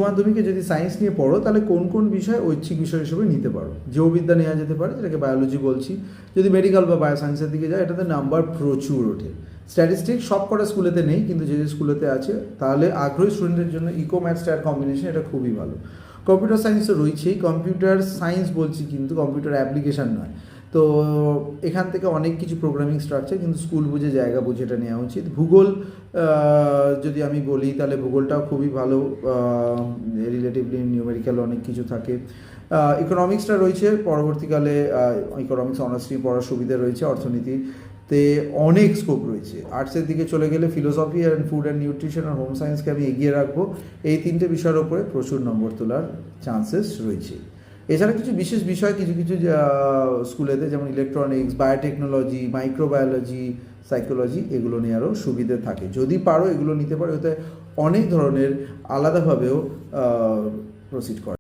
মাধ্যমিকে যদি সায়েন্স নিয়ে পড়ো তাহলে কোন কোন বিষয় ঐচ্ছিক বিষয় হিসেবে নিতে পারো। জীববিদ্যা নেওয়া যেতে পারে, যেটাকে বায়োলজি বলছি। যদি মেডিকেল বা বায়োসায়েন্সের দিকে যায় এটাতে নাম্বার প্রচুর ওঠে। স্ট্যাটিস্টিক্স সব কটা স্কুলেতে নেই, কিন্তু যে যে স্কুলেতে আছে তাহলে আগ্রহী স্টুডেন্টের জন্য ইকো ম্যাথ স্টার কম্বিনেশন এটা খুবই ভালো। কম্পিউটার সায়েন্স তো রয়েছেই, কম্পিউটার সায়েন্স বলছি কিন্তু কম্পিউটার অ্যাপ্লিকেশান নয়। তো এখান থেকে অনেক কিছু প্রোগ্রামিং স্ট্রাকচার, কিন্তু স্কুল বুঝে জায়গা বুঝে এটা নেওয়া উচিত। ভূগোল যদি আমি বলি তাহলে ভূগোলটাও খুবই ভালো, রিলেটিভলি নিউমেরিক্যাল অনেক কিছু থাকে। ইকোনমিক্সটা রয়েছে পরবর্তীকালে, ইকোনমিক্স অনার্স নিয়ে পড়ার সুবিধা রয়েছে। অর্থনীতিতে অনেক স্কোপ রয়েছে। আর্টসের দিকে চলে গেলে philosophy and food and nutrition আর হোম সায়েন্সকে আমি এগিয়ে রাখবো। এই তিনটে বিষয়ের ওপরে প্রচুর নম্বর তোলার চান্সেস রয়েছে। এছাড়া কিছু বিশেষ বিষয় কিছু কিছু স্কুলেতে, যেমন ইলেকট্রনিক্স, বায়োটেকনোলজি, মাইক্রোবায়োলজি, সাইকোলজি, এগুলো নিয়ে আরও সুবিধে থাকে। যদি পারো এগুলো নিতে পারো, ওতে অনেক ধরনের আলাদাভাবেও প্রসিড করে।